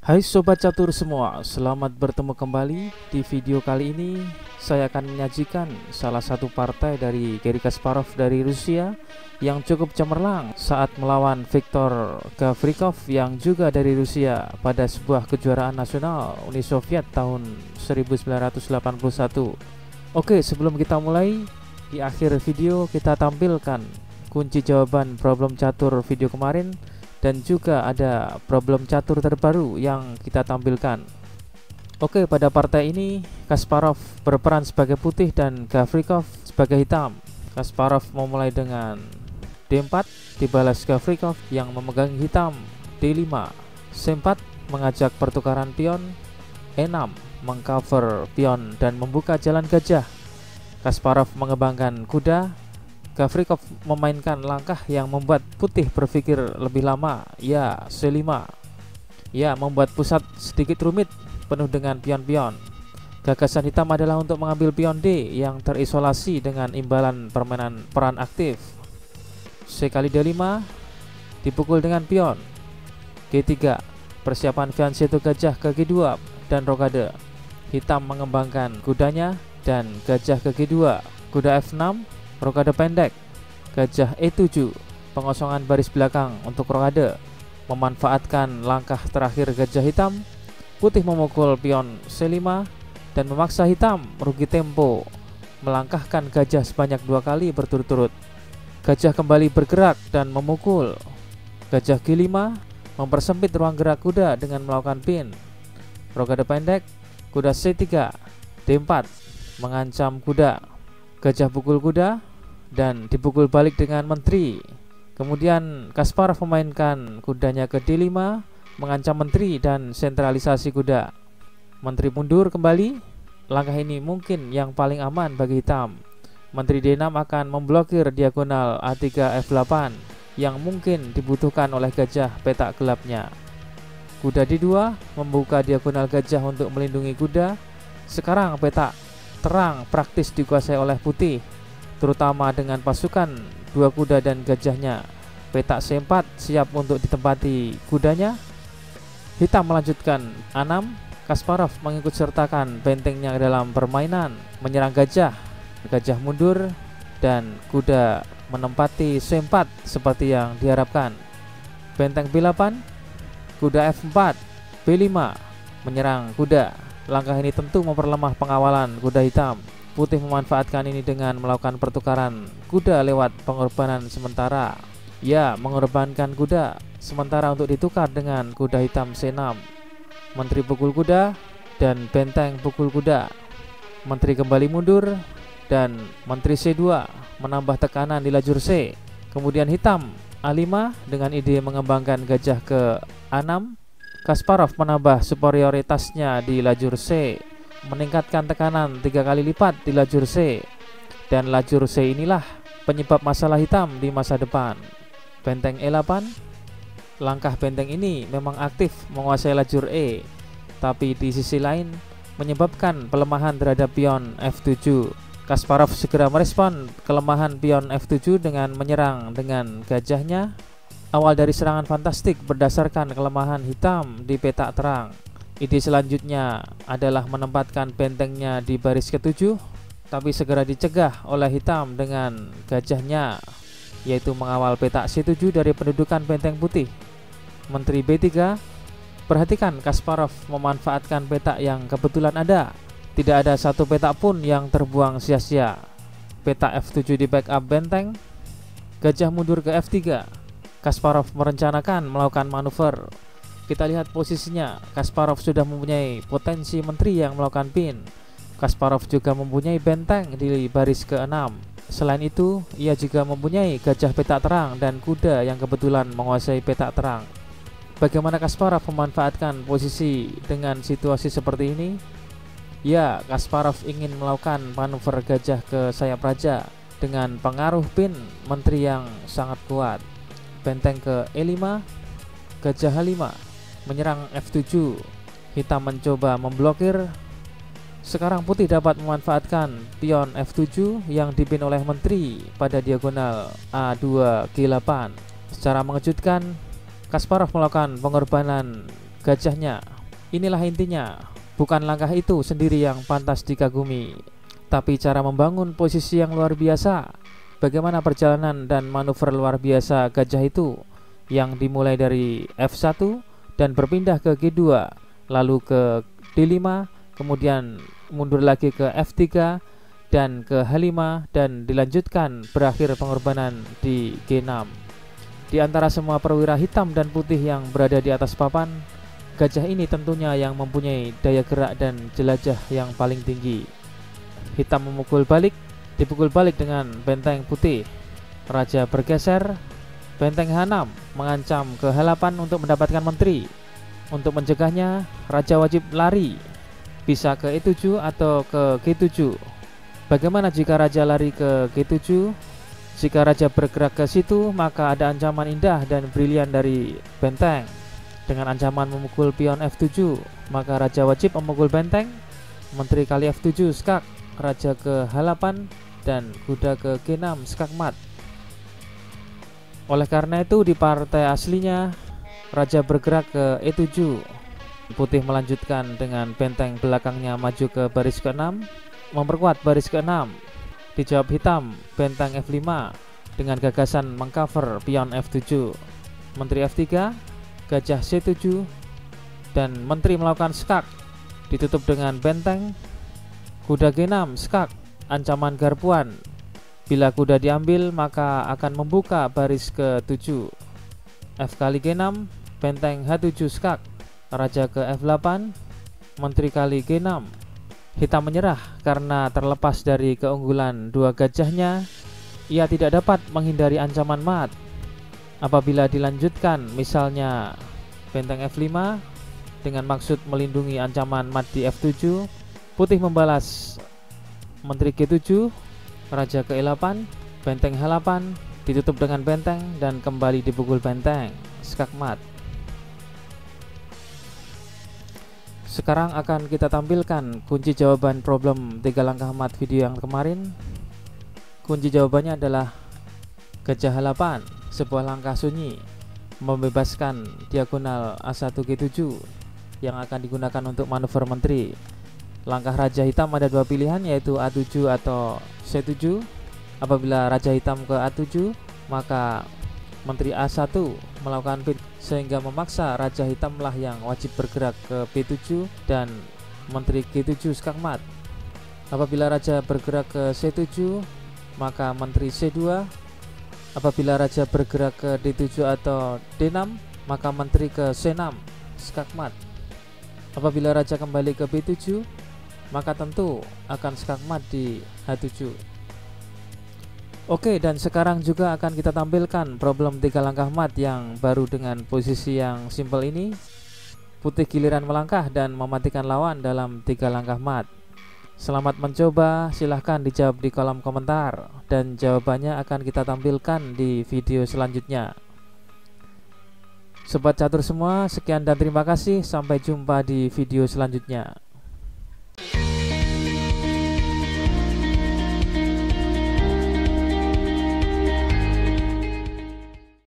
Hai Sobat Catur semua, selamat bertemu kembali. Di video kali ini saya akan menyajikan salah satu partai dari Garry Kasparov dari Rusia yang cukup cemerlang saat melawan Viktor Gavrikov yang juga dari Rusia pada sebuah kejuaraan nasional Uni Soviet tahun 1981. Oke, sebelum kita mulai, di akhir video kita tampilkan kunci jawaban problem catur video kemarin dan juga ada problem catur terbaru yang kita tampilkan. Oke, pada partai ini Kasparov berperan sebagai putih dan Gavrikov sebagai hitam. Kasparov memulai dengan D4 dibalas Gavrikov yang memegang hitam D5. C4 mengajak pertukaran pion. E6 mengcover pion dan membuka jalan gajah. Kasparov mengembangkan kuda. Gavrikov memainkan langkah yang membuat putih berpikir lebih lama, ya C5. Ya, membuat pusat sedikit rumit, penuh dengan pion-pion. Gagasan hitam adalah untuk mengambil pion D yang terisolasi dengan imbalan permainan peran aktif. C kali D5 dipukul dengan pion. G3 persiapan fianchetto gajah ke G2 dan rokade. Hitam mengembangkan kudanya dan gajah ke G2. Kuda F6 rokade pendek. Gajah E7 pengosongan baris belakang untuk rokade. Memanfaatkan langkah terakhir gajah hitam, putih memukul pion C5 dan memaksa hitam rugi tempo, melangkahkan gajah sebanyak 2 kali berturut-turut. Gajah kembali bergerak dan memukul. Gajah G5 mempersempit ruang gerak kuda dengan melakukan pin. Rokade pendek. Kuda C3 D4 mengancam kuda. Gajah pukul kuda dan dipukul balik dengan menteri. Kemudian Kasparov memainkan kudanya ke D5 mengancam menteri dan sentralisasi kuda. Menteri mundur kembali. Langkah ini mungkin yang paling aman bagi hitam. Menteri D6 akan memblokir diagonal A3 F8 yang mungkin dibutuhkan oleh gajah petak gelapnya. Kuda D2 membuka diagonal gajah untuk melindungi kuda. Sekarang petak terang praktis dikuasai oleh putih, terutama dengan pasukan 2 kuda dan gajahnya. Petak C4 siap untuk ditempati kudanya. Hitam melanjutkan A6. Kasparov mengikut sertakan bentengnya dalam permainan, menyerang gajah. Gajah mundur dan kuda menempati C4 seperti yang diharapkan. Benteng B8, kuda F4, B5 menyerang kuda. Langkah ini tentu memperlemah pengawalan kuda hitam. Putih memanfaatkan ini dengan melakukan pertukaran kuda lewat pengorbanan sementara. Ya, mengorbankan kuda sementara untuk ditukar dengan kuda hitam C6. Menteri pukul kuda dan benteng pukul kuda. Menteri kembali mundur dan menteri C2 menambah tekanan di lajur C. Kemudian hitam A5 dengan ide mengembangkan gajah ke A6. Kasparov menambah superioritasnya di lajur C, meningkatkan tekanan 3 kali lipat di lajur C. Dan lajur C inilah penyebab masalah hitam di masa depan. Benteng E8. Langkah benteng ini memang aktif menguasai lajur E, tapi di sisi lain menyebabkan pelemahan terhadap pion F7. Kasparov segera merespon kelemahan pion F7 dengan menyerang dengan gajahnya. Awal dari serangan fantastik berdasarkan kelemahan hitam di petak terang. Ide selanjutnya adalah menempatkan bentengnya di baris ke-7, tapi segera dicegah oleh hitam dengan gajahnya, yaitu mengawal petak C7 dari pendudukan benteng putih. Menteri B3. Perhatikan Kasparov memanfaatkan petak yang kebetulan ada. Tidak ada satu petak pun yang terbuang sia-sia. Petak F7 di backup benteng. Gajah mundur ke F3. Kasparov merencanakan melakukan manuver. Kita lihat posisinya. Kasparov sudah mempunyai potensi menteri yang melakukan pin. Kasparov juga mempunyai benteng di baris ke-6. Selain itu, ia juga mempunyai gajah petak terang dan kuda yang kebetulan menguasai petak terang. Bagaimana Kasparov memanfaatkan posisi dengan situasi seperti ini? Ya, Kasparov ingin melakukan manuver gajah ke sayap raja dengan pengaruh pin menteri yang sangat kuat. Benteng ke E5, gajah H5 menyerang F7. Hitam mencoba memblokir. Sekarang putih dapat memanfaatkan pion F7 yang dipin oleh menteri pada diagonal A2 G8. Secara mengejutkan, Kasparov melakukan pengorbanan gajahnya Inilah intinya, bukan langkah itu sendiri yang pantas dikagumi, tapi cara membangun posisi yang luar biasa. Bagaimana perjalanan dan manuver luar biasa gajah itu yang dimulai dari F1 dan berpindah ke G2, lalu ke D5, kemudian mundur lagi ke F3 dan ke H5, dan dilanjutkan berakhir pengorbanan di G6. Di antara semua perwira hitam dan putih yang berada di atas papan, gajah ini tentunya yang mempunyai daya gerak dan jelajah yang paling tinggi. Hitam memukul balik, dipukul balik dengan benteng putih. Raja bergeser, benteng H6 mengancam ke H8 untuk mendapatkan menteri. Untuk mencegahnya, raja wajib lari, bisa ke E7 atau ke G7. Bagaimana jika raja lari ke G7? Jika raja bergerak ke situ, maka ada ancaman indah dan brilian dari benteng. Dengan ancaman memukul pion F7, maka raja wajib memukul benteng. Menteri kali F7 skak, raja ke H8, dan kuda ke G6 skak mat. Oleh karena itu di partai aslinya, raja bergerak ke E7. Putih melanjutkan dengan benteng belakangnya maju ke baris ke-6, memperkuat baris ke-6. Dijawab hitam, benteng F5 dengan gagasan mengcover pion F7. Menteri F3, gajah C7, dan menteri melakukan skak, ditutup dengan benteng. Kuda G6 skak, ancaman garpuan. Bila kuda diambil, maka akan membuka baris ke-7. F kali G6, benteng H7 skak, raja ke F8, menteri kali G6. Hitam menyerah karena terlepas dari keunggulan dua gajahnya, ia tidak dapat menghindari ancaman mat. Apabila dilanjutkan, misalnya benteng F5 dengan maksud melindungi ancaman mat di F7, putih membalas menteri G7, raja ke E8, benteng H8 ditutup dengan benteng dan kembali dipukul benteng skak mat. Sekarang akan kita tampilkan kunci jawaban problem 3 langkah mat video yang kemarin. Kunci jawabannya adalah gajah H8, sebuah langkah sunyi membebaskan diagonal A1 G7 yang akan digunakan untuk manuver menteri. Langkah raja hitam ada dua pilihan, yaitu A7 atau C7. Apabila raja hitam ke A7, maka menteri A1 melakukan pin sehingga memaksa raja hitamlah yang wajib bergerak ke B7 dan menteri G7 skak mat. Apabila raja bergerak ke C7, maka menteri C2. Apabila raja bergerak ke D7 atau D6, maka menteri ke C6 skak mat. Apabila raja kembali ke B7, maka tentu akan skak mat di H7. Oke, dan sekarang juga akan kita tampilkan problem 3 langkah mat yang baru dengan posisi yang simpel ini. Putih giliran melangkah dan mematikan lawan dalam 3 langkah mat. Selamat mencoba, silahkan dijawab di kolom komentar, dan jawabannya akan kita tampilkan di video selanjutnya. Sobat catur semua, sekian dan terima kasih. Sampai jumpa di video selanjutnya.